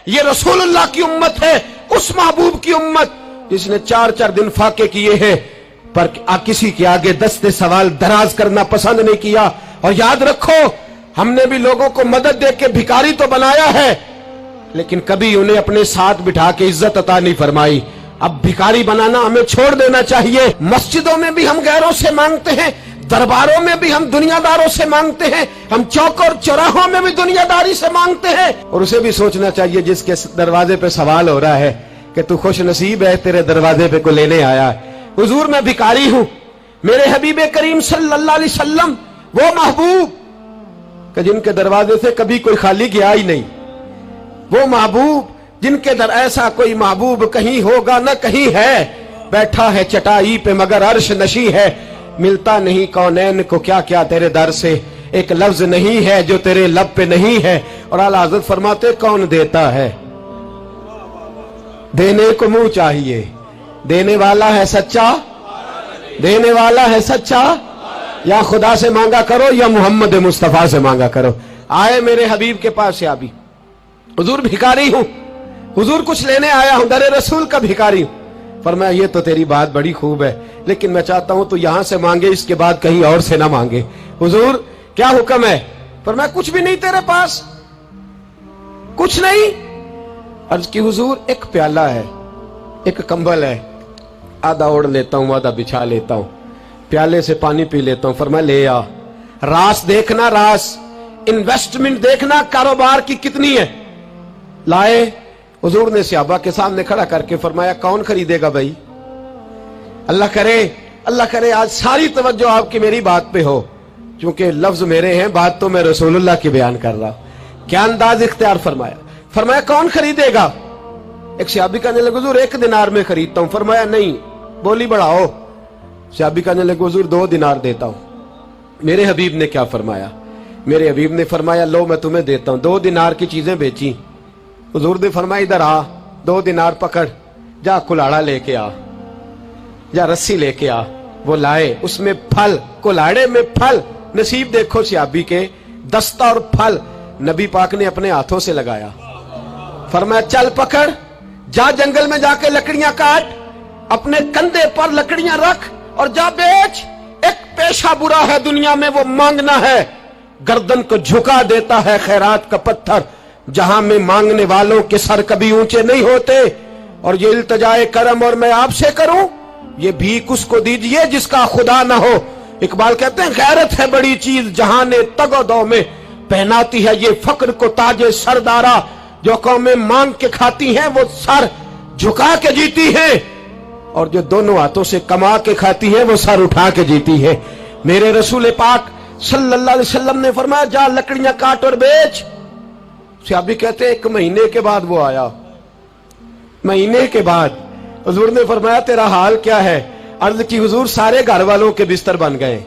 ये रसूलुल्लाह की उम्मत है, उस महबूब की उम्मत जिसने 4-4 दिन फाके किए हैं पर किसी के आगे दस्ते सवाल दराज करना पसंद नहीं किया। और याद रखो, हमने भी लोगों को मदद दे के भिखारी तो बनाया है, लेकिन कभी उन्हें अपने साथ बिठा के इज्जत अता नहीं फरमाई। अब भिखारी बनाना हमें छोड़ देना चाहिए। मस्जिदों में भी हम गैरों से मांगते हैं, दरबारों में भी हम दुनियादारों से मांगते हैं, हम चौक और चौराहों में भी दुनियादारी से मांगते हैं। और उसे भी सोचना चाहिए जिसके दरवाजे पे सवाल हो रहा है कि तू खुश नसीब है, तेरे दरवाजे पे को लेने आया है। हुजूर मैं भिखारी हूं, मेरे हबीब करीम सल्लल्लाहु अलैहि वसल्लम वो महबूब कि जिनके दरवाजे से कभी कोई खाली गया ही नहीं, वो महबूब जिनके दर ऐसा कोई महबूब कहीं होगा न कहीं है, बैठा है चटाई पे मगर अर्श नशी है, मिलता नहीं कौनैन को क्या क्या तेरे दर से, एक लफ्ज नहीं है जो तेरे लब पे नहीं है। और आला हज़रत फरमाते कौन देता है, देने को मुंह चाहिए, देने वाला है सच्चा, देने वाला है सच्चा, या खुदा से मांगा करो या मोहम्मद मुस्तफा से मांगा करो। आए मेरे हबीब के पास से अभी, हुजूर भिखारी हूं, हुजूर कुछ लेने आया हूं, दरे रसूल का भिखारी हूं। फरमाया ये तो तेरी बात बड़ी खूब है, लेकिन मैं चाहता हूं तू यहां से मांगे, इसके बाद कहीं और से ना मांगे। हुजूर क्या हुक्म है? फरमाया कुछ भी नहीं तेरे पास, कुछ नहीं। अर्ज की हुजूर एक प्याला है, एक कंबल है, आधा ओढ़ लेता हूं आधा बिछा लेता हूं, प्याले से पानी पी लेता हूं। फरमाया ले आ, रास देखना, रास इन्वेस्टमेंट देखना कारोबार की कितनी है। लाए, हुजूर ने सहाबा के सामने खड़ा करके फरमाया कौन खरीदेगा भाई? अल्लाह करे आज सारी तवज्जो आपकी मेरी बात पे हो, क्योंकि लफ्ज मेरे हैं, बात तो मैं रसूलुल्लाह की बयान कर रहा हूं। क्या अंदाज इख्तियार फरमाया? फरमाया कौन खरीदेगा? एक सहाबी कहने लगे हुजूर 1 दिनार में खरीदता हूं। फरमाया नहीं, बोली बढ़ाओ। सहाबी कहने लगे हुजूर 2 दिनार देता हूं। मेरे हबीब ने क्या फरमाया? मेरे हबीब ने फरमाया लो मैं तुम्हें देता हूं। 2 दिनार की चीजें बेची। हुजूर ने फरमाया इधर आ, 2 दिनार पकड़, जा कुल्हाड़ा लेके आ, जा रस्सी लेके आ। वो लाए, उसमें फल, कुल्हाड़े में फल। नसीब देखो सहाबी के, दस्ता और फल नबी पाक ने अपने हाथों से लगाया। फरमाया चल पकड़, जा जंगल में जाके लकड़ियां काट, अपने कंधे पर लकड़ियां रख और जा बेच। एक पेशा बुरा है दुनिया में, वो मांगना है, गर्दन को झुका देता है खैरात का पत्थर, जहां में मांगने वालों के सर कभी ऊंचे नहीं होते। और ये इल्तिजाए करम और मैं आपसे करूं, ये भीख उसको दीजिए जिसका खुदा ना हो। इकबाल कहते हैं गैरत है बड़ी चीज जहां ने तगोदो में पहनाती है ये फक्र को ताजे सरदारा। जो कौमें मांग के खाती हैं वो सर झुका के जीती है, और जो दोनों हाथों से कमा के खाती है वो सर उठा के जीती है। मेरे रसूल पाक सल्लल्लाहु अलैहि वसल्लम ने फरमाया जा लकड़ियां काट और बेच। सहाबी कहते 1 महीने के बाद वो आया। महीने के बाद हुजूर ने फरमाया तेरा हाल क्या है? अर्ज की हुजूर सारे घर वालों के बिस्तर बन गए,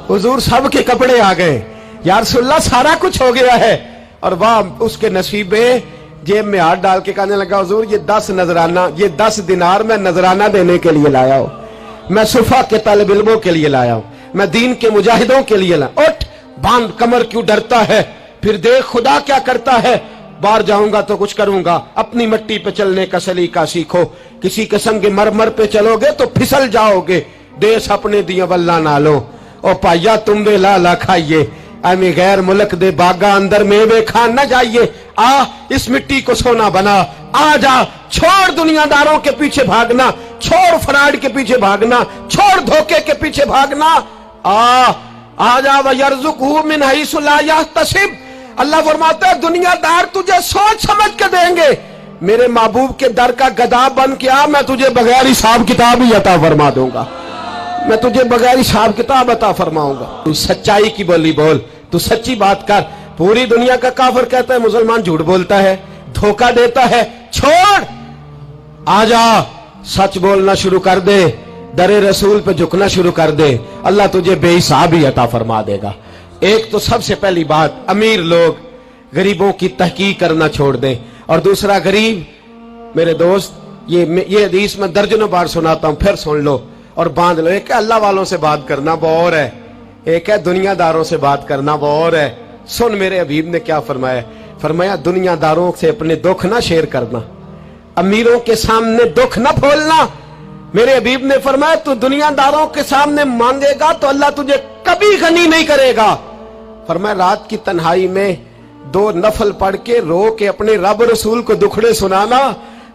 हुजूर सब के कपड़े आ गए, या रसूलल्लाह सारा कुछ हो गया है। और वाह उसके नसीब में, जेब में हाथ डाल के कहने लगा हुजूर ये 10 नजराना, ये 10 दिनार मैं नजराना देने के लिए लाया हूं, मैं सुफा के तलब इल्मों के लिए लाया हूं, मैं दीन के मुजाहिदों के लिए लाया। उठ बांध कमर, क्यों डरता है? फिर देख खुदा क्या करता है। बाहर जाऊंगा तो कुछ करूंगा, अपनी मिट्टी पे चलने का सलीका सीखो, किसी के संग मरमर पे चलोगे तो फिसल जाओगे। देश अपने दिया वल्ला ना लो, ओ पाइया तुम वे लाला खाइए, आमी गैर मुल्क दे बागा अंदर मेवे खान न जाइए। आ इस मिट्टी को सोना बना, आ जा, छोड़ दुनियादारों के पीछे भागना, छोड़ फ्रॉड के पीछे भागना, छोड़ धोखे के पीछे भागना। आ जा वयरज़ुक़हु मिन हैसु ला यहतसिब। अल्लाह फरमाता है दुनियादार तुझे सोच समझ के देंगे, मेरे महबूब के दर का गधा बन के आ, मैं तुझे बगैर हिसाब किताब ही अता फरमा दूंगा, मैं तुझे बगैर हिसाब किताब अता फरमाऊंगा। तू सच्चाई की बोली बोल, तू सच्ची बात कर। पूरी दुनिया का काफिर कहता है मुसलमान झूठ बोलता है, धोखा देता है, छोड़, आजा सच बोलना शुरू कर दे, दरे रसूल पे झुकना शुरू कर दे, अल्लाह तुझे बेहिसाब ही अता फरमा देगा। एक तो सबसे पहली बात, अमीर लोग गरीबों की तहकीक करना छोड़ दें। और दूसरा, गरीब मेरे दोस्त, ये हदीस में दर्जनों बार सुनाता हूं, फिर सुन लो और बांध लो। एक है अल्लाह वालों से बात करना, वो और है, एक है दुनियादारों से बात करना, वो और है। सुन मेरे हबीब ने क्या फरमाया, फरमाया दुनिया दारों से अपने दुख ना शेयर करना, अमीरों के सामने दुख ना खोलना। मेरे हबीब ने फरमाया तू दुनियादारों के सामने मांगेगा तो अल्लाह तुझे कभी गनी नहीं करेगा। फरमाया रात की तन्हाई में 2 नफल पढ़ के रो के अपने रब रसूल को दुखड़े सुनाना,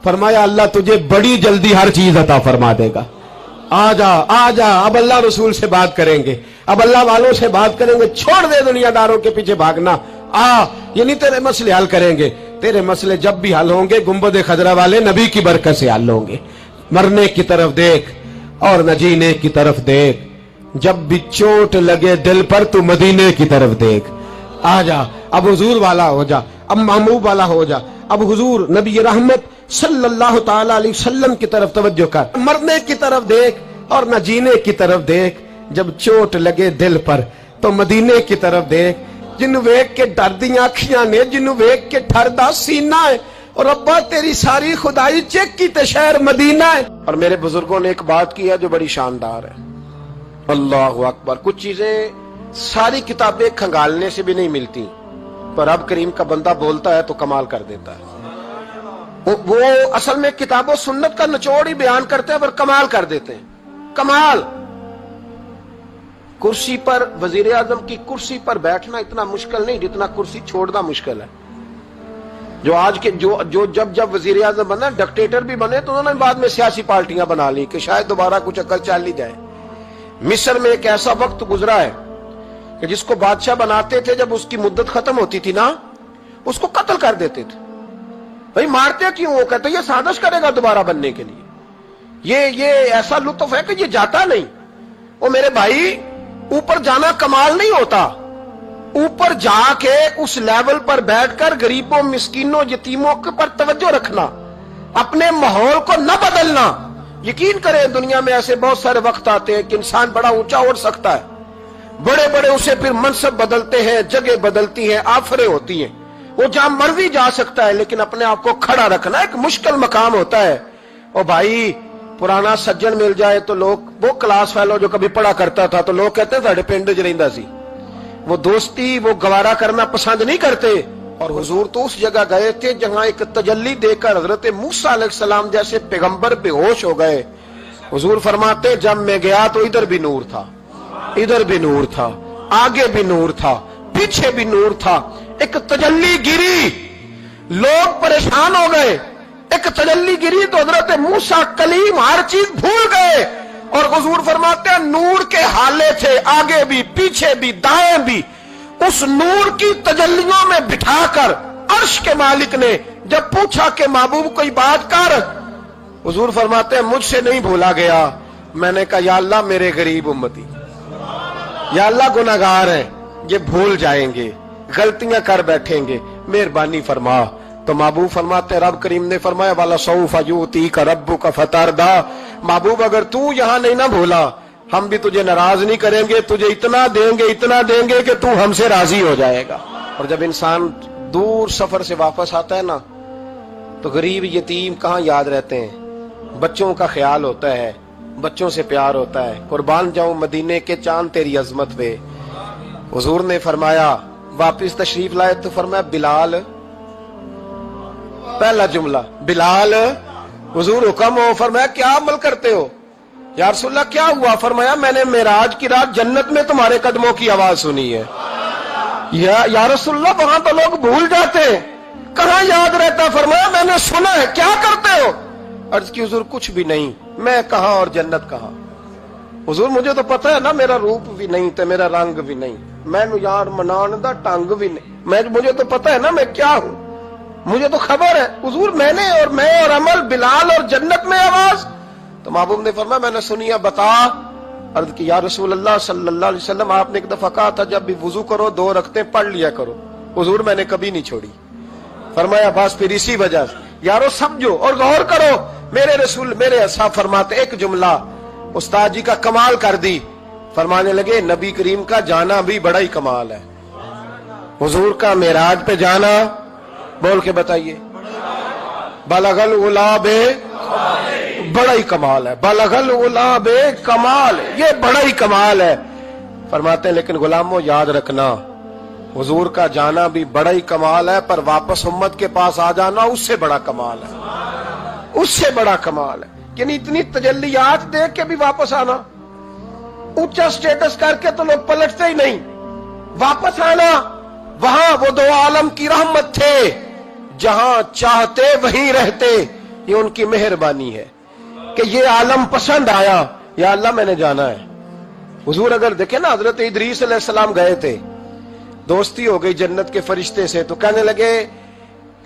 फरमाया अल्लाह तुझे बड़ी जल्दी हर चीज अता फरमा देगा। आ जा, अब अल्लाह रसूल से बात करेंगे, अब अल्लाह वालों से बात करेंगे, छोड़ दे दुनियादारों के पीछे भागना। ये नहीं तेरे मसले हल करेंगे, तेरे मसले जब भी हल होंगे गुंबद खजरा वाले नबी की बरकत से हल होंगे। मरने की तरफ देख और न जीने की तरफ देख, जब भी चोट लगे दिल पर तू मदीने की तरफ देख। आ जा, अब हुजूर वाला हो जा, अब महबूब वाला हो जा, अब हुजूर नबी रहमत सल्लल्लाहु ताला अलैहि वसल्लम की तरफ तवज्जो कर। मरने की तरफ देख और न जीने की तरफ देख, जब चोट लगे दिल पर तो मदीने की तरफ देख। जिन्हों वेख के डरदियां अखियां ने, जिन्हों वेख के ठरदा सीना है, और अब्बा तेरी सारी खुदाई चेक की ते शहर मदीना है। और मेरे बुजुर्गों ने एक बात की है जो बड़ी शानदार है, अल्लाहु अकबर। कुछ चीजें सारी किताबें खंगालने से भी नहीं मिलती, पर रब करीम का बंदा बोलता है तो कमाल कर देता है। वो असल में किताबों सुन्नत का निचोड़ ही बयान करते हैं पर कमाल कर देते हैं, कमाल। कुर्सी पर, वजीर आजम की कुर्सी पर बैठना इतना मुश्किल नहीं जितना कुर्सी छोड़ना मुश्किल है। जो आज के जो जब वजीर आजम बना, डिक्टेटर भी बने तो उन्होंने बाद में सियासी पार्टियां बना ली कि शायद दोबारा कुछ अकल चल ही जाए। मिस्र में एक ऐसा वक्त गुजरा है कि जिसको बादशाह बनाते थे, जब उसकी मुद्दत खत्म होती थी ना, उसको कत्ल कर देते थे। भाई मारते क्यों? वो कहते ये साजिश करेगा दोबारा बनने के लिए। ये ऐसा लुत्फ है कि ये जाता नहीं। वो मेरे भाई, ऊपर जाना कमाल नहीं होता, ऊपर जाके उस लेवल पर बैठकर गरीबों, मिस्कीनों, यतीमों के पर तवज्जो रखना, अपने माहौल को न बदलना। यकीन करें दुनिया में ऐसे बहुत सारे वक्त आते हैं कि इंसान बड़ा ऊंचा उड़ सकता है, बड़े बड़े उसे फिर मनसब बदलते हैं, जगह बदलती हैं, आफरें होती हैं, वो जहां मर्जी जा सकता है, लेकिन अपने आप को खड़ा रखना एक मुश्किल मकाम होता है। ओ भाई, पुराना सज्जन मिल जाए तो लोग, वो क्लास फेलो जो कभी पढ़ा करता था तो लोग कहते साडे पिंड च रहिंदा सी, वो दोस्ती वो गवारा करना पसंद नहीं करते। और हुजूर तो उस जगह गए थे जहां एक तजल्ली देकर हजरत मूसा अलैहिस्सलाम जैसे पैगंबर बेहोश हो गए। हुजूर फरमाते जब मैं गया तो इधर भी नूर था, इधर भी नूर था, आगे भी नूर था, पीछे भी नूर था। एक तजल्ली गिरी, लोग परेशान हो गए। एक तजल्ली गिरी तो हजरत मूसा कलीम हर चीज भूल गए। और हुजूर फरमाते हैं नूर के हाले थे, आगे भी, पीछे भी, दाएं भी। उस नूर की तजल्लियों में बिठाकर अर्श के मालिक ने जब पूछा कि महबूब कोई बात कर, हुजूर फरमाते हैं मुझसे नहीं भूला गया। मैंने कहा या अल्लाह मेरे गरीब उम्मती, या अल्लाह गुनाहगार हैं, ये भूल जाएंगे, गलतियां कर बैठेंगे, मेहरबानी फरमा। तो महबूब फरमाते रब करीम ने फरमाया वाला सौफ यूती का रब्बु का फतारदा, महबूब अगर तू यहां नहीं ना भूला, हम भी तुझे नाराज नहीं करेंगे, तुझे इतना देंगे कि तू हमसे राजी हो जाएगा। और जब इंसान दूर सफर से वापस आता है ना, तो गरीब यतीम कहाँ याद रहते हैं, बच्चों का ख्याल होता है, बच्चों से प्यार होता है। कुर्बान जाऊं मदीने के चांद तेरी अजमत पे। हुजूर ने फरमाया वापिस तशरीफ लाए तो फरमाया बिलाल, पहला जुमला बिलाल, हुजूर हुक्म हो। फरमाया क्या अमल करते हो? या रसूलल्लाह क्या हुआ? फरमाया मैंने मेराज की रात जन्नत में तुम्हारे कदमों की आवाज सुनी है। या रसूलल्लाह वहां तो लोग भूल जाते हैं, कहां याद रहता? फरमाया मैंने सुना है। क्या करते हो? अर्ज की हुजूर कुछ भी नहीं। मैं कहां और जन्नत कहां? हुजूर मुझे तो पता है ना, मेरा रूप भी नहीं तो मेरा रंग भी नहीं, मैनू यार मनान दा ढंग भी नहीं, मुझे तो पता है ना मैं क्या हूं, मुझे तो खबर है। हुजूर मैं और अमल, बिलाल और जन्नत में आवाज। तो महबूब ने फरमाया मैंने सुनी है, बता। अर्ज की या रसूल अल्लाह सल्लल्लाहु अलैहि वसल्लम आपने एक दफा कहा था जब भी वुजू करो 2 रकते पढ़ लिया करो। हुजूर मैंने कभी नहीं छोड़ी। फरमाया बस फिर इसी वजह से यारो समझो और गौर करो। मेरे रसूल मेरे असहाब फरमाते एक जुमला उस्ताद जी का कमाल कर दी। फरमाने लगे नबी करीम का जाना भी बड़ा ही कमाल है। हुजूर का मेराज पे जाना, बोल के बताइए, बलगल उलाबे, बड़ा ही कमाल है। बलगल उलाबे कमाल, ये बड़ा ही कमाल है। फरमाते हैं लेकिन गुलामों याद रखना हुजूर का जाना भी बड़ा ही कमाल है, पर वापस उम्मत के पास आ जाना उससे बड़ा कमाल है, उससे बड़ा कमाल है। यानी इतनी तजल्लियात देख के भी वापस आना, ऊंचा स्टेटस करके तो लोग पलटते ही नहीं, वापस आना। वहां वो दो आलम की रहमत थे, जहां चाहते वहीं रहते। ये उनकी मेहरबानी है कि ये आलम पसंद आया, या अल्लाह मैंने जाना है। हुजूर अगर देखे ना, हजरत इदरीस अलैहिस्सलाम गए थे, दोस्ती हो गई जन्नत के फरिश्ते से, तो कहने लगे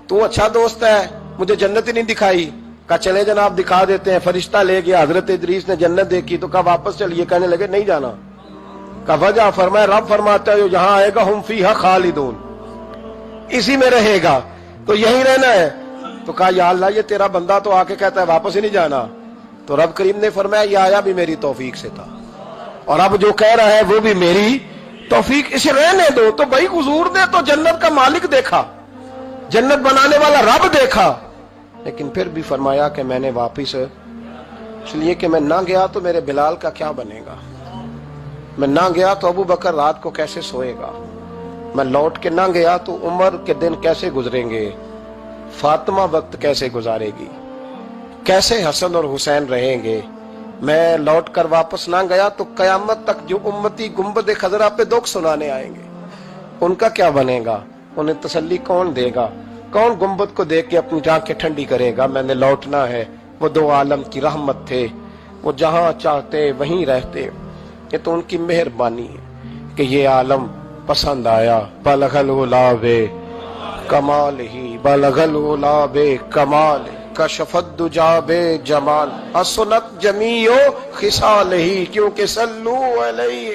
तू अच्छा दोस्त है, मुझे जन्नत ही नहीं दिखाई। कहा चले जनाब दिखा देते हैं। फरिश्ता ले गया, हजरत इदरीस ने जन्नत देखी तो कहा वापस चलिए, कहने लगे नहीं जाना। कहा वजह, फरमाया रब फरमाता है जहां आएगा हम फीहा खालिदून, इसी में रहेगा, तो यहीं रहना है। तो कहा या अल्लाह ये तेरा बंदा तो आके कहता है वापस ही नहीं जाना। तो रब करीम ने फरमाया ये आया भी मेरी तौफीक से था, और अब जो कह रहा है वो भी मेरी तौफीक, इसे रहने दो। तो भाई हुजूर ने तो जन्नत का मालिक देखा, जन्नत बनाने वाला रब देखा, लेकिन फिर भी फरमाया कि मैंने वापिस, इसलिए कि मैं ना गया तो मेरे बिलाल का क्या बनेगा, मैं ना गया तो अबू बकर रात को कैसे सोएगा, मैं लौट के ना गया तो उमर के दिन कैसे गुजरेंगे, फातिमा वक्त कैसे गुजारेगी, कैसे हसन और हुसैन रहेंगे। मैं लौट कर वापस ना गया तो कयामत तक जो उम्मती गुंबद खजरा पे दुख सुनाने आएंगे, उनका क्या बनेगा, उन्हें तसल्ली कौन देगा, कौन गुंबद को देख के अपनी आंखें ठंडी करेगा। मैंने लौटना है। वो दो आलम की रहमत थे, वो जहां चाहते वहीं रहते। ये तो उनकी मेहरबानी है कि ये आलम पसंद आया। बलगल उलाबे कमाल ही, बलगल उलाबे कमाल, कशफत दुजाबे जमाल, असनत जमीओ खिसाल ही, क्योंकि सल्लू अलैहि